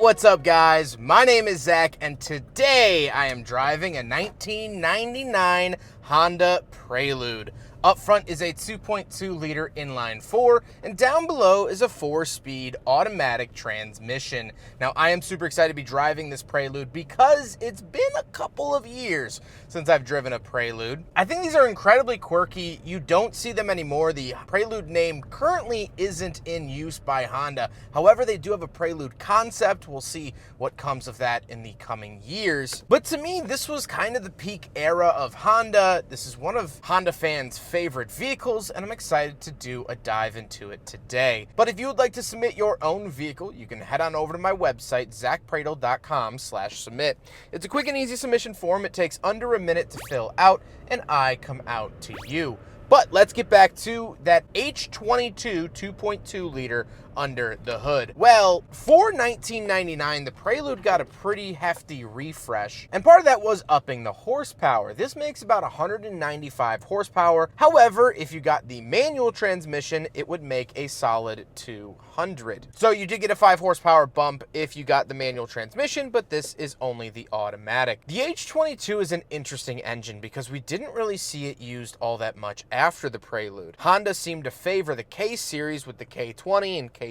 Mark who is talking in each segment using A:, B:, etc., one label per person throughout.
A: What's up, guys? My name is Zach, and today I am driving a 1999 Honda Prelude. Up front is a 2.2 liter inline 4, and down below is a 4-speed automatic transmission. Now, I am super excited to be driving this Prelude because it's been a couple of years since I've driven a Prelude. I think these are incredibly quirky. You don't see them anymore. The Prelude name currently isn't in use by Honda. However, they do have a Prelude concept. We'll see what comes of that in the coming years. But to me, this was kind of the peak era of Honda. This is one of Honda fans' favorite vehicles, and I'm excited to do a dive into it today. But if you would like to submit your own vehicle, you can head on over to my website, zackpradel.com/submit. It's a quick and easy submission form. It takes under a minute to fill out, and I come out to you. But let's get back to that H22 2.2 liter under the hood. Well, for 1999, the Prelude got a pretty hefty refresh, and part of that was upping the horsepower. This makes about 195 horsepower. However, if you got the manual transmission, it would make a solid 200. So you did get a 5 horsepower bump if you got the manual transmission, but this is only the automatic. The H22 is an interesting engine because we didn't really see it used all that much after the Prelude. Honda seemed to favor the K series with the K20 and K24.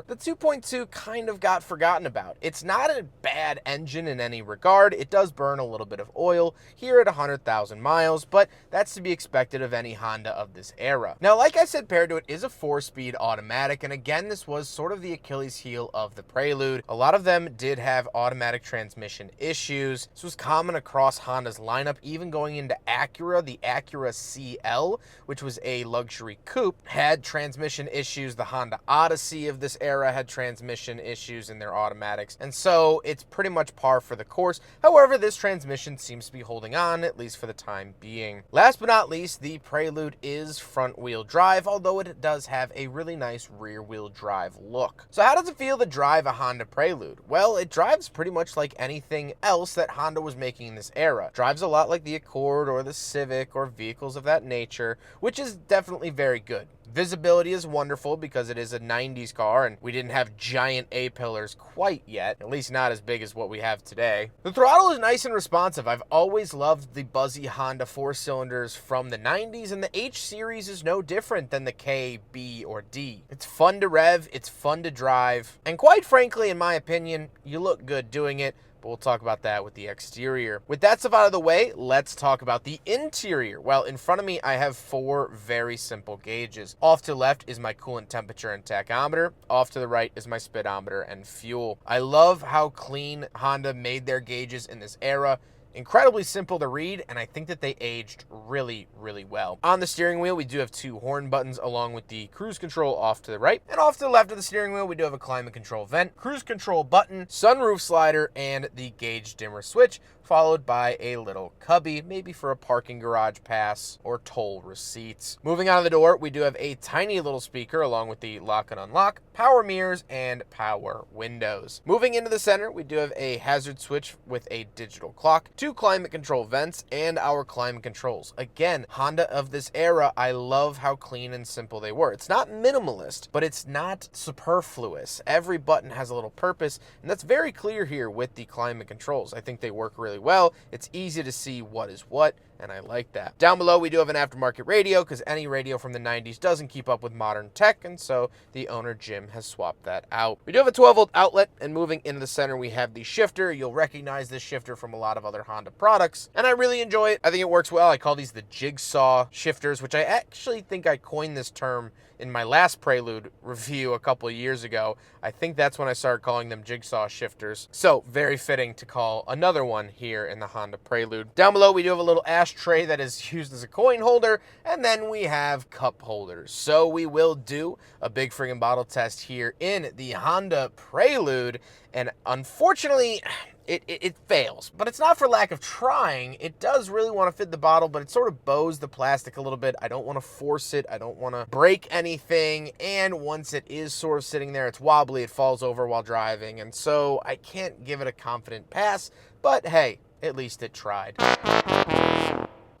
A: The 2.2 kind of got forgotten about. It's not a bad engine in any regard. It does burn a little bit of oil here at 100,000 miles, but that's to be expected of any Honda of this era. Now, like I said, paired to it is a 4-speed automatic, and again, this was sort of the Achilles heel of the Prelude. A lot of them did have automatic transmission issues. This was common across Honda's lineup, even going into Acura. The Acura CL, which was a luxury coupe, had transmission issues. The Honda Odyssey of this era had transmission issues in their automatics, and so it's pretty much par for the course. However, this transmission seems to be holding on, at least for the time being. Last but not least, the Prelude is front-wheel drive, although it does have a really nice rear-wheel drive look. So how does it feel to drive a Honda Prelude? Well, it drives pretty much like anything else that Honda was making in this era. It drives a lot like the Accord or the Civic or vehicles of that nature, which is definitely very good. Visibility is wonderful because it is a 90s car and we didn't have giant A-pillars quite yet, at least not as big as what we have today. The throttle is nice and responsive. I've always loved the buzzy Honda 4-cylinders from the 90s, and the H series is no different than the K, B, or D. It's fun to rev, it's fun to drive, and quite frankly, in my opinion, you look good doing it. But we'll talk about that with the exterior. With that stuff out of the way, let's talk about the interior. Well, in front of me, I have 4 very simple gauges. Off to the left is my coolant temperature and tachometer. Off to the right is my speedometer and fuel. I love how clean Honda made their gauges in this era. Incredibly simple to read, and I think that they aged really, really well. On the steering wheel, we do have 2 horn buttons along with the cruise control off to the right. And off to the left of the steering wheel, we do have a climate control vent, cruise control button, sunroof slider, and the gauge dimmer switch, followed by a little cubby, maybe for a parking garage pass or toll receipts. Moving out of the door, we do have a tiny little speaker along with the lock and unlock, power mirrors, and power windows. Moving into the center, we do have a hazard switch with a digital clock, 2 climate control vents, and our climate controls. Again, Honda of this era, I love how clean and simple they were. It's not minimalist, but it's not superfluous. Every button has a little purpose, and that's very clear here with the climate controls. I think they work really well. It's easy to see what is what, and I like that. Down below, we do have an aftermarket radio because any radio from the 90s doesn't keep up with modern tech, and so the owner, Jim, has swapped that out. We do have a 12-volt outlet, and moving into the center, we have the shifter. You'll recognize this shifter from a lot of other Honda products, and I really enjoy it. I think it works well. I call these the jigsaw shifters, which I actually think I coined this term in my last Prelude review a couple of years ago. I think that's when I started calling them jigsaw shifters. So very fitting to call another one here in the Honda Prelude. Down below, we do have a little ashtray that is used as a coin holder, and then we have cup holders. So we will do a big friggin' bottle test here in the Honda Prelude, and unfortunately, it fails, but it's not for lack of trying. It does really want to fit the bottle, but it sort of bows the plastic a little bit. I don't want to force it. I don't want to break anything. And once it is sort of sitting there, it's wobbly. It falls over while driving. And so I can't give it a confident pass, but hey, at least it tried.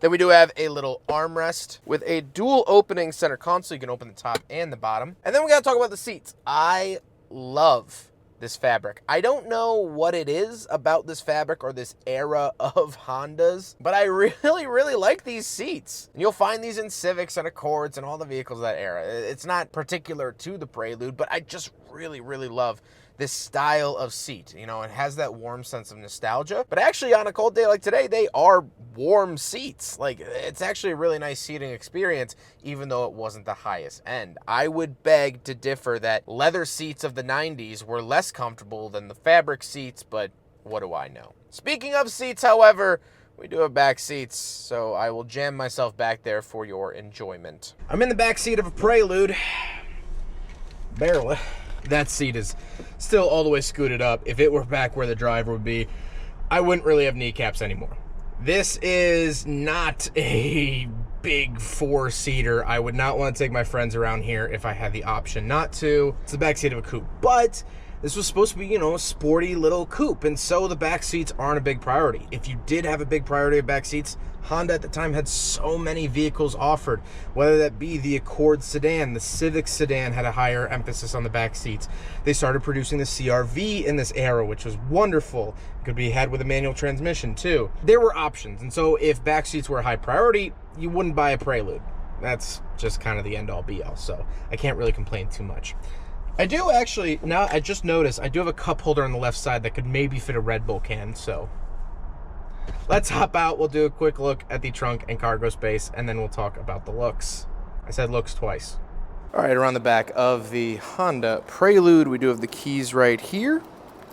A: Then we do have a little armrest with a dual opening center console. You can open the top and the bottom. And then we got to talk about the seats. I love this fabric. I don't know what it is about this fabric or this era of Hondas, but I really like these seats. And you'll find these in Civics and Accords and all the vehicles of that era. It's not particular to the Prelude, but I just really love this style of seat. You know, it has that warm sense of nostalgia, but actually on a cold day like today, they are warm seats. Like, it's actually a really nice seating experience, even though it wasn't the highest end. I would beg to differ that leather seats of the 90s were less comfortable than the fabric seats, but what do I know? Speaking of seats, however, we do have back seats, so I will jam myself back there for your enjoyment. I'm in the back seat of a Prelude. Barely. That seat is still all the way scooted up. If it were back where the driver would be, I wouldn't really have kneecaps anymore. This is not a big four-seater. I would not want to take my friends around here if I had the option not to. It's the back seat of a coupe, but this was supposed to be, you know, a sporty little coupe, and so the back seats aren't a big priority. If you did have a big priority of back seats, Honda at the time had so many vehicles offered, whether that be the Accord sedan, the Civic sedan had a higher emphasis on the back seats. They started producing the CR-V in this era, which was wonderful. It could be had with a manual transmission too. There were options, and so if back seats were a high priority, you wouldn't buy a Prelude. That's just kind of the end-all be-all, so I can't really complain too much. I do actually, now I just noticed, I do have a cup holder on the left side that could maybe fit a Red Bull can, so let's hop out. We'll do a quick look at the trunk and cargo space, and then we'll talk about the looks. I said looks twice. All right, around the back of the Honda Prelude, we do have the keys right here.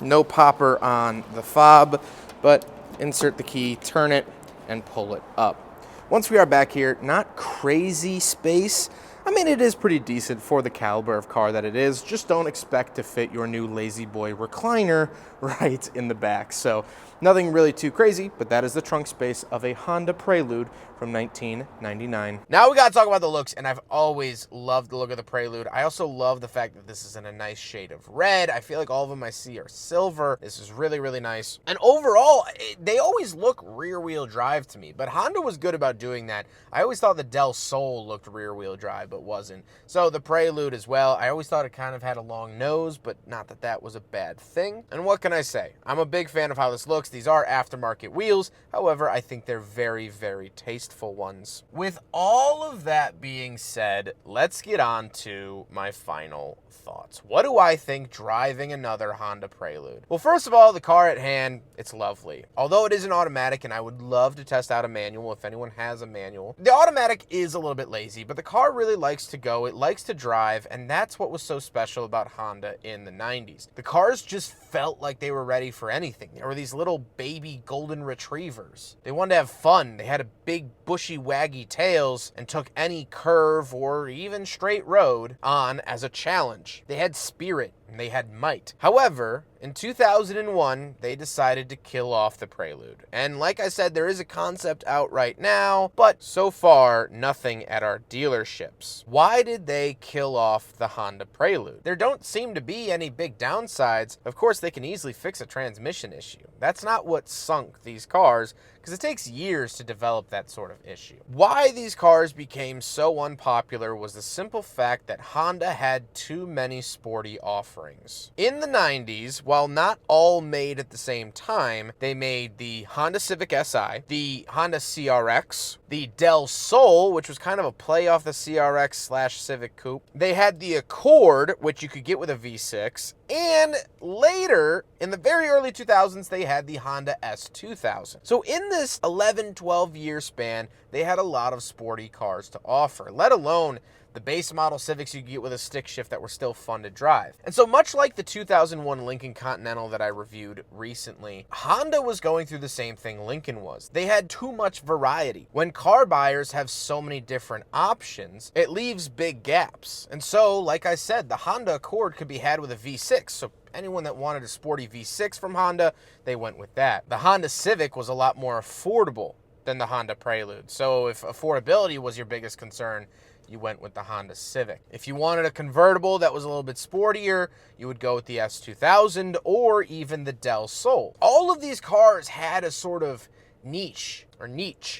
A: No popper on the fob, but insert the key, turn it, and pull it up. Once we are back here, not crazy space. I mean, it is pretty decent for the caliber of car that it is. Just don't expect to fit your new Lazy Boy recliner right in the back. So nothing really too crazy, but that is the trunk space of a Honda Prelude from 1999. Now we got to talk about the looks, and I've always loved the look of the Prelude. I also love the fact that this is in a nice shade of red. I feel like all of them I see are silver. This is really nice. And overall, they always look rear-wheel drive to me, but Honda was good about doing that. I always thought the Del Sol looked rear-wheel drive, but wasn't. So the Prelude as well, I always thought it kind of had a long nose, but not that that was a bad thing. And what can I say? I'm a big fan of how this looks. These are aftermarket wheels. However, I think they're very tasteful ones. With all of that being said, let's get on to my final thoughts. What do I think driving another Honda Prelude? Well, first of all, the car at hand, it's lovely. Although it is an automatic, and I would love to test out a manual if anyone has a manual. The automatic is a little bit lazy, but the car really likes to go, it likes to drive, and that's what was so special about Honda in the 90s. The cars just felt like they were ready for anything. There were these little baby golden retrievers. They wanted to have fun. They had a big bushy waggy tails and took any curve or even straight road on as a challenge. They had spirit and they had might. However, in 2001, they decided to kill off the Prelude. And like I said, there is a concept out right now, but so far, nothing at our dealerships. Why did they kill off the Honda Prelude? There don't seem to be any big downsides. Of course, they can easily fix a transmission issue. That's not what sunk these cars, because it takes years to develop that sort of issue. Why these cars became so unpopular was the simple fact that Honda had too many sporty offerings. In the 90s, while not all made at the same time, they made the Honda Civic Si, the Honda CRX, the Del Sol, which was kind of a play off the CRX/Civic Coupe. They had the Accord, which you could get with a V6, and later, in the very early 2000s, they had the Honda S2000. So in this 11-12 year span, they had a lot of sporty cars to offer, let alone the base model Civics you get with a stick shift that were still fun to drive. And so much like the 2001 Lincoln Continental that I reviewed recently, Honda was going through the same thing Lincoln was. They had too much variety. When car buyers have so many different options, it leaves big gaps. And so, like I said, the Honda Accord could be had with a V6, so anyone that wanted a sporty V6 from Honda, they went with that. The Honda Civic was a lot more affordable than the Honda Prelude. So if affordability was your biggest concern, you went with the Honda Civic. If you wanted a convertible that was a little bit sportier, you would go with the S2000 or even the Del Sol. All of these cars had a sort of niche,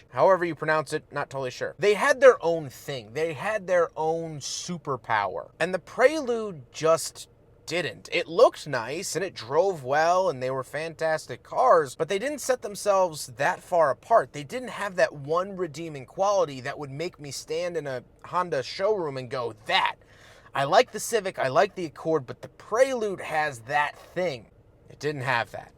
A: however you pronounce it, not totally sure. They had their own thing. They had their own superpower. And the Prelude just didn't. It looked nice and it drove well and they were fantastic cars, but they didn't set themselves that far apart. They didn't have that one redeeming quality that would make me stand in a Honda showroom and go, that. I like the Civic, I like the Accord, but the Prelude has that thing. It didn't have that.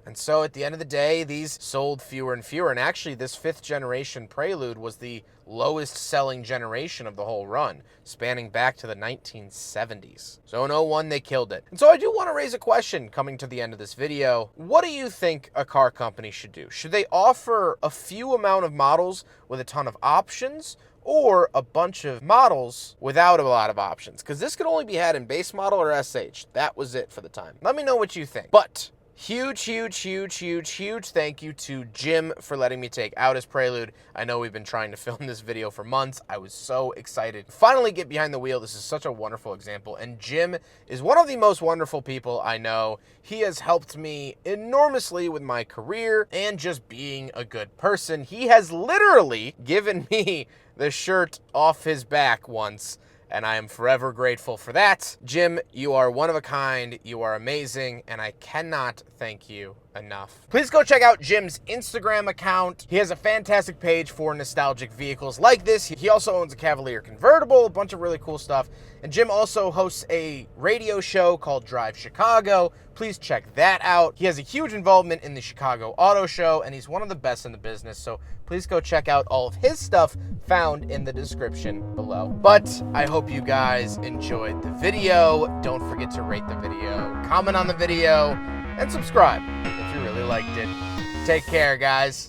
A: And so at the end of the day, these sold fewer and fewer. And actually, this 5th generation Prelude was the lowest selling generation of the whole run, spanning back to the 1970s. So in 01, they killed it. And so I do want to raise a question coming to the end of this video. What do you think a car company should do? Should they offer a few amount of models with a ton of options, or a bunch of models without a lot of options? Because this could only be had in base model or SH. That was it for the time. Let me know what you think. But huge thank you to Jim for letting me take out his Prelude. I know we've been trying to film this video for months. I was so excited to finally get behind the wheel. This is such a wonderful example, and Jim is one of the most wonderful people I know. He has helped me enormously with my career and just being a good person. He has literally given me the shirt off his back once, and I am forever grateful for that. Jim, you are one of a kind, you are amazing, and I cannot thank you enough. Please go check out Jim's Instagram account. He has a fantastic page for nostalgic vehicles like this. He also owns a Cavalier convertible, a bunch of really cool stuff. And Jim also hosts a radio show called Drive Chicago. Please check that out. He has a huge involvement in the Chicago Auto Show, and he's one of the best in the business. So please go check out all of his stuff found in the description below. But I hope you guys enjoyed the video. Don't forget to rate the video, comment on the video, and subscribe if you really liked it. Take care, guys.